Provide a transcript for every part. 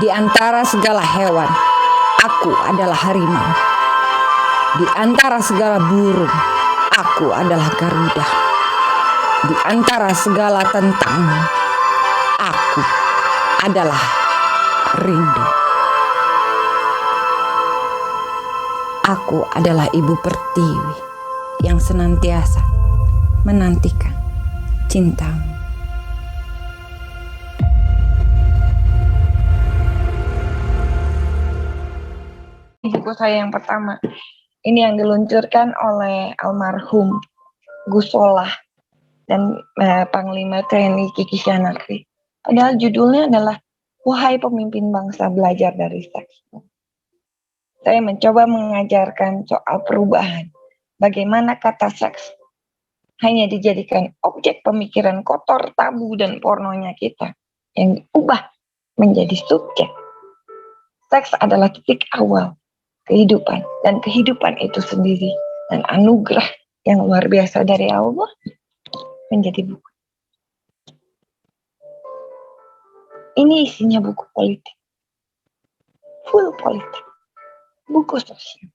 Di antara segala hewan, aku adalah harimau. Di antara segala burung, aku adalah garuda. Di antara segala tentang, aku adalah rindu. Aku adalah ibu pertiwi yang senantiasa menantikan cintamu. Buku saya yang pertama, ini yang diluncurkan oleh almarhum Gus Solah dan Panglima TNI Kiki Syanakri. Padahal judulnya adalah Wahai Pemimpin Bangsa, Belajar dari Seks. Saya mencoba mengajarkan soal perubahan. Bagaimana kata seks hanya dijadikan objek pemikiran kotor, tabu, dan pornonya kita yang diubah menjadi subjek. Seks adalah titik awal kehidupan, dan kehidupan itu sendiri dan anugerah yang luar biasa dari Allah menjadi buku. Ini isinya buku politik, full politik, buku sosial,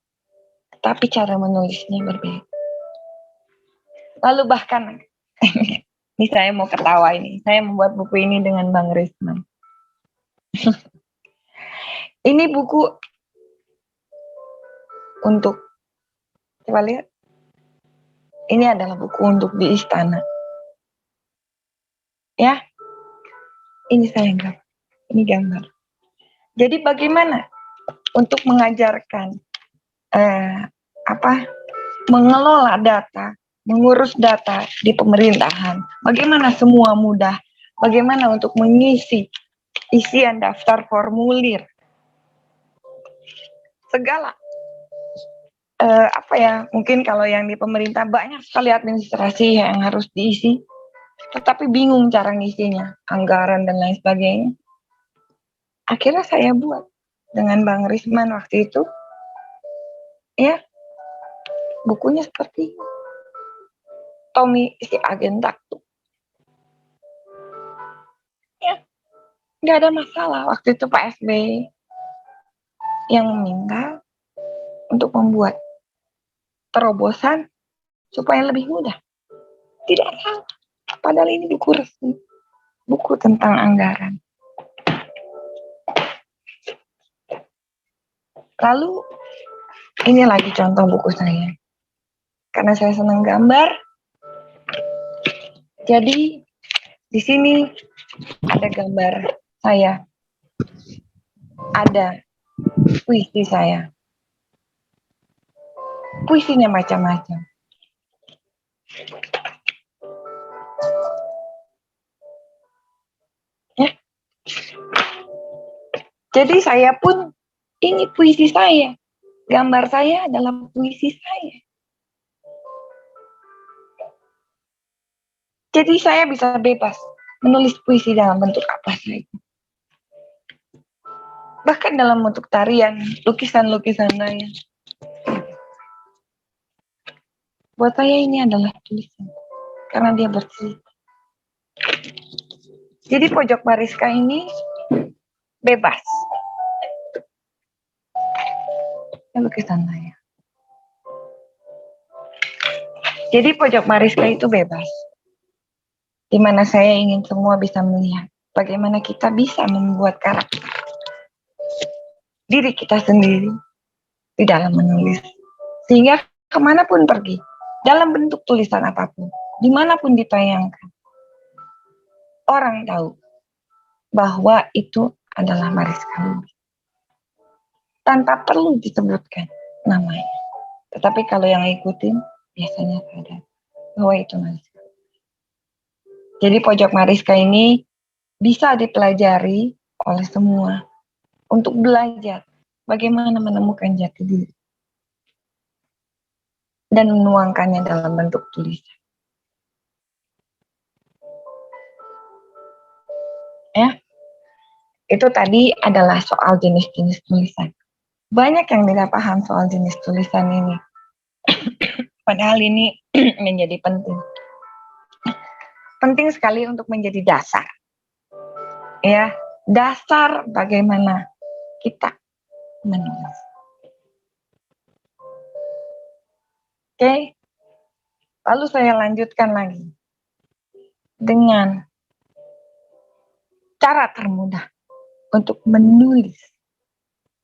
tapi cara menulisnya berbeda. Lalu bahkan, ini saya mau ketawa ini, saya membuat buku ini dengan Bang Risman. Ini buku untuk, coba lihat, ini adalah buku untuk di istana. Ya, ini saya gambar, ini gambar. Jadi bagaimana untuk mengajarkan mengelola data, mengurus data di pemerintahan, bagaimana semua mudah, bagaimana untuk mengisi isian daftar formulir, segala mungkin kalau yang di pemerintah banyak sekali administrasi yang harus diisi, tetapi bingung cara ngisinya, anggaran dan lain sebagainya. Akhirnya saya buat dengan Bang Risman waktu itu, ya, bukunya seperti Tommy si agen taktu. Ya, nggak ada masalah. Waktu itu Pak SBY yang meminta untuk membuat terobosan supaya lebih mudah. Tidak salah. Padahal ini buku resmi, buku tentang anggaran. Lalu ini lagi contoh buku saya. Karena saya senang gambar, jadi di sini ada gambar saya, ada puisi saya. Puisinya macam-macam. Ya. Jadi saya pun, ini puisi saya. Gambar saya adalah puisi saya. Jadi saya bisa bebas menulis puisi dalam bentuk apa saja. Bahkan dalam bentuk tarian, lukisan-lukisan saya. Buat saya ini adalah tulisan, karena dia bercerita. Jadi pojok bariska ini bebas. Ini lukisan saya. Jadi pojok bariska itu bebas. Di mana saya ingin semua bisa melihat bagaimana kita bisa membuat karakter diri kita sendiri di dalam menulis. Sehingga kemanapun pergi, dalam bentuk tulisan apapun, dimanapun ditayangkan, orang tahu bahwa itu adalah Mariska Lubis. Tanpa perlu disebutkan namanya. Tetapi kalau yang ikutin, biasanya sadar bahwa itu Mariska. Jadi pojok Mariska ini bisa dipelajari oleh semua untuk belajar bagaimana menemukan jati diri dan menuangkannya dalam bentuk tulisan. Ya, itu tadi adalah soal jenis-jenis tulisan. Banyak yang tidak paham soal jenis tulisan ini. Padahal ini menjadi penting. Penting sekali untuk menjadi dasar. Ya, dasar bagaimana kita menulis. Oke, lalu saya lanjutkan lagi dengan cara termudah untuk menulis,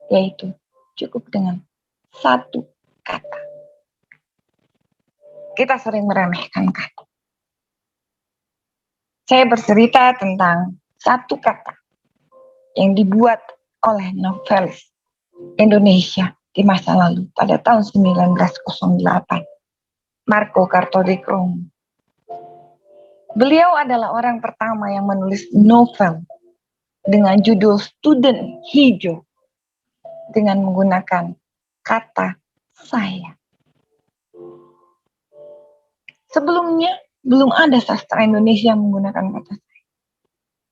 yaitu cukup dengan satu kata. Kita sering meremehkan kata. Saya bercerita tentang satu kata yang dibuat oleh novelis Indonesia di masa lalu pada tahun 1908, Marco Kartodikromo. Beliau adalah orang pertama yang menulis novel dengan judul Student Hijau dengan menggunakan kata saya. Sebelumnya belum ada sastra Indonesia yang menggunakan kata saya.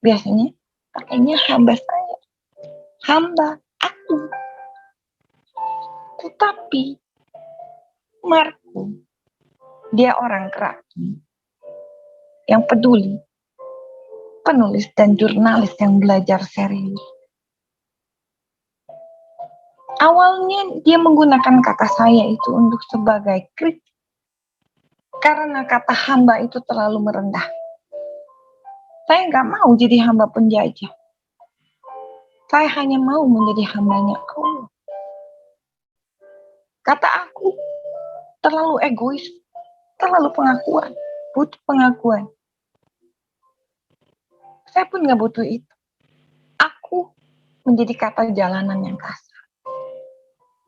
Biasanya pakainya hamba saya, hamba aku. Tetapi Marco, dia orang Keraton yang peduli, penulis dan jurnalis yang belajar serius. Awalnya dia menggunakan kata saya itu untuk sebagai kritik, karena kata hamba itu terlalu merendah. Saya nggak mau jadi hamba penjajah. Saya hanya mau menjadi hambanya Allah. Kata aku terlalu egois, terlalu pengakuan, butuh pengakuan. Saya pun nggak butuh itu. Aku menjadi kata jalanan yang kasar.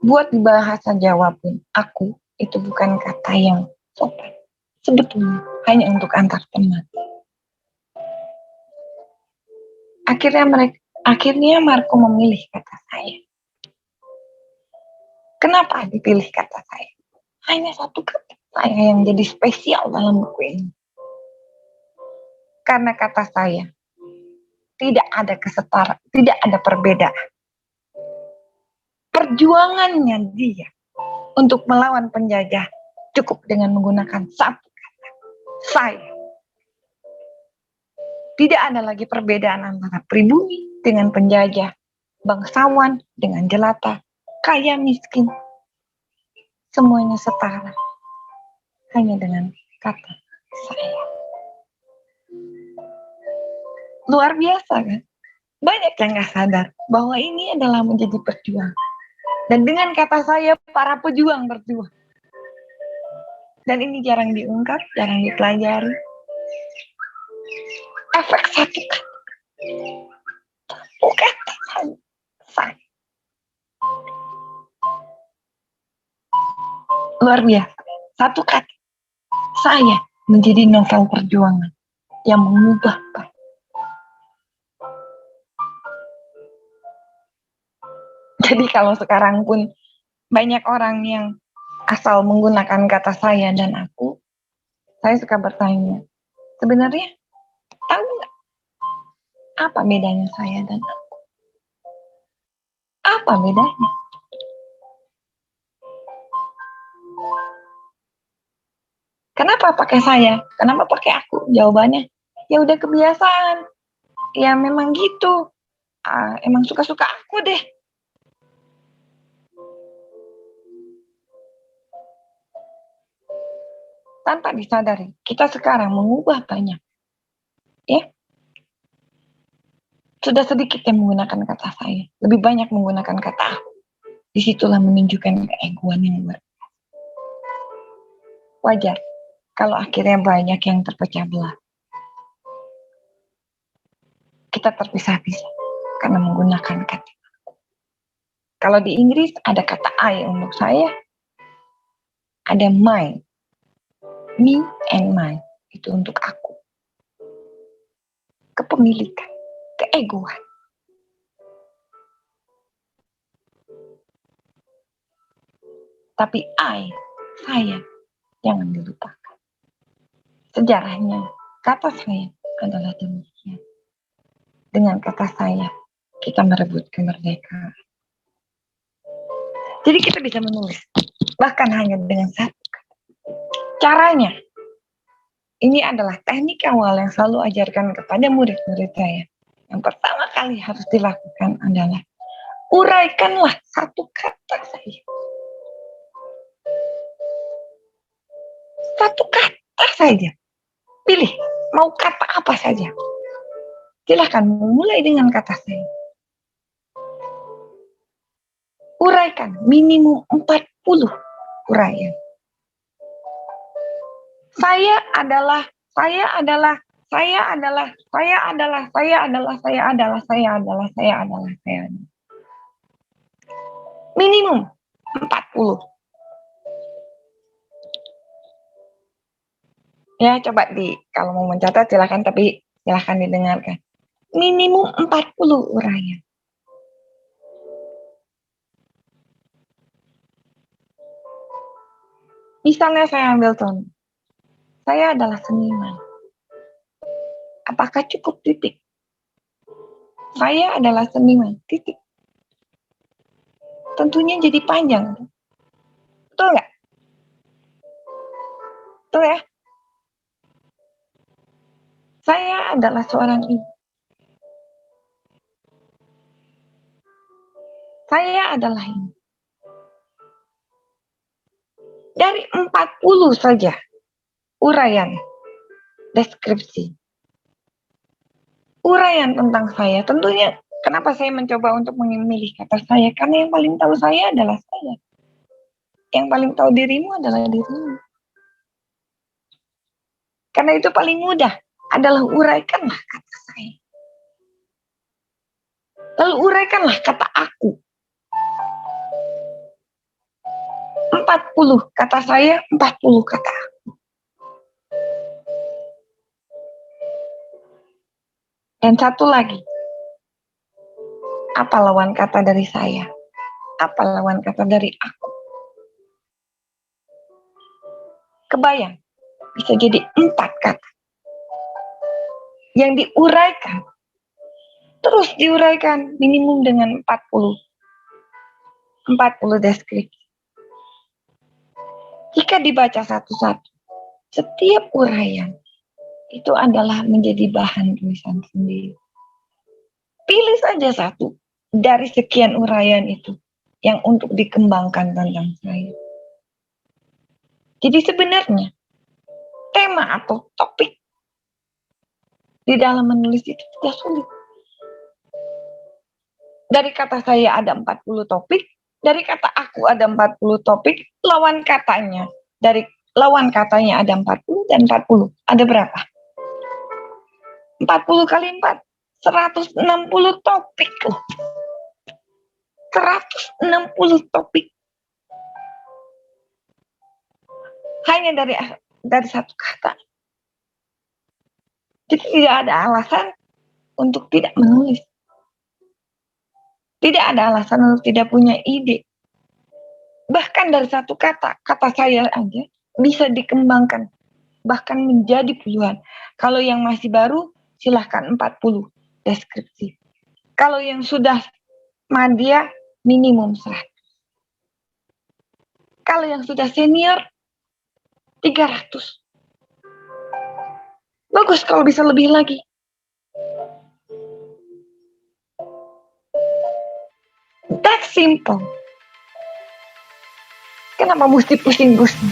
Buat di bahasa Jawa pun, aku itu bukan kata yang sopan. Sebetulnya hanya untuk antar teman. Akhirnya Marco memilih kata saya. Kenapa dipilih kata saya? Hanya satu kata saya yang jadi spesial dalam buku ini. Karena kata saya tidak ada kesetaraan, tidak ada perbedaan. Perjuangannya dia untuk melawan penjajah cukup dengan menggunakan satu kata, saya. Tidak ada lagi perbedaan antara pribumi dengan penjajah, bangsawan dengan jelata, kaya miskin. Semuanya setara. Hanya dengan kata saya. Luar biasa kan? Banyak yang gak sadar bahwa ini adalah menjadi perjuangan. Dan dengan kata saya, para pejuang berjuang. Dan ini jarang diungkap, jarang dipelajari. Efek satu kata. Satu kata saya. Luar biasa. Satu kata. Saya menjadi novel perjuangan yang mengubah. Jadi kalau sekarang pun banyak orang yang asal menggunakan kata saya dan aku, saya suka bertanya, sebenarnya tahu nggak apa bedanya saya dan aku? Apa bedanya? Kenapa pakai saya? Kenapa pakai aku? Jawabannya, ya udah kebiasaan. Ya memang gitu. Emang suka-suka aku deh. Tanpa disadari, kita sekarang mengubah banyak. Ya, sudah sedikit yang menggunakan kata saya. Lebih banyak menggunakan kata aku. Disitulah menunjukkan keegoan yang luar biasa. Wajar kalau akhirnya banyak yang terpecah belah. Kita terpisah-pisah karena menggunakan kata aku. Kalau di Inggris ada kata I untuk saya, ada my, me and my, itu untuk aku. Kepemilikan, keegoan. Tapi saya, jangan dilupakan. Sejarahnya, kata saya adalah demikian. Dengan kata saya, kita merebut kemerdekaan. Jadi kita bisa menulis, bahkan hanya dengan satu kata. Caranya, ini adalah teknik awal yang selalu ajarkan kepada murid-murid saya, Yang pertama kali harus dilakukan adalah uraikanlah satu kata saja. Satu kata saja. Pilih, mau kata apa saja. Silahkan mulai dengan kata saya. Uraikan minimum 40 uraian. Saya adalah, saya adalah, saya adalah, saya adalah, saya adalah, saya adalah, saya adalah, saya adalah, saya adalah. Minimum 40. Ya, coba kalau mau mencatat silahkan, tapi silahkan didengarkan. Minimum 40 uraian. Misalnya saya ambil contoh. Saya adalah seniman. Apakah cukup titik? Saya adalah seniman, titik. Tentunya jadi panjang. Betul nggak? Betul ya? Saya adalah seorang ibu. Saya adalah ini. Dari 40 saja uraian deskripsi. Uraian tentang saya. Tentunya kenapa saya mencoba untuk memilih kata saya? Karena yang paling tahu saya adalah saya. Yang paling tahu dirimu adalah dirimu. Karena itu paling mudah adalah uraikanlah kata saya. Lalu uraikanlah kata aku. 40 kata saya, 40 kata aku. Dan satu lagi. Apa lawan kata dari saya? Apa lawan kata dari aku? Kebayang, bisa jadi 4 kata. Yang diuraikan, terus diuraikan minimum dengan 40 deskripsi. Jika dibaca satu-satu, setiap uraian itu adalah menjadi bahan tulisan sendiri. Pilih saja satu dari sekian uraian itu yang untuk dikembangkan tentang saya. Jadi sebenarnya tema atau topik di dalam menulis itu tidak sulit. Dari kata saya ada 40 topik, dari kata aku ada 40 topik, lawan katanya ada 40 dan 40. Ada berapa? 40 kali 4, 160 topik loh. 160 topik. Hanya dari satu kata. Jadi tidak ada alasan untuk tidak menulis. Tidak ada alasan untuk tidak punya ide. Bahkan dari satu kata saya aja bisa dikembangkan. Bahkan menjadi puluhan. Kalau yang masih baru, silahkan 40 deskripsi. Kalau yang sudah madya, minimum 100. Kalau yang sudah senior, 300. Bagus kalau bisa lebih lagi. That's simple. Kenapa mesti pusing-pusing?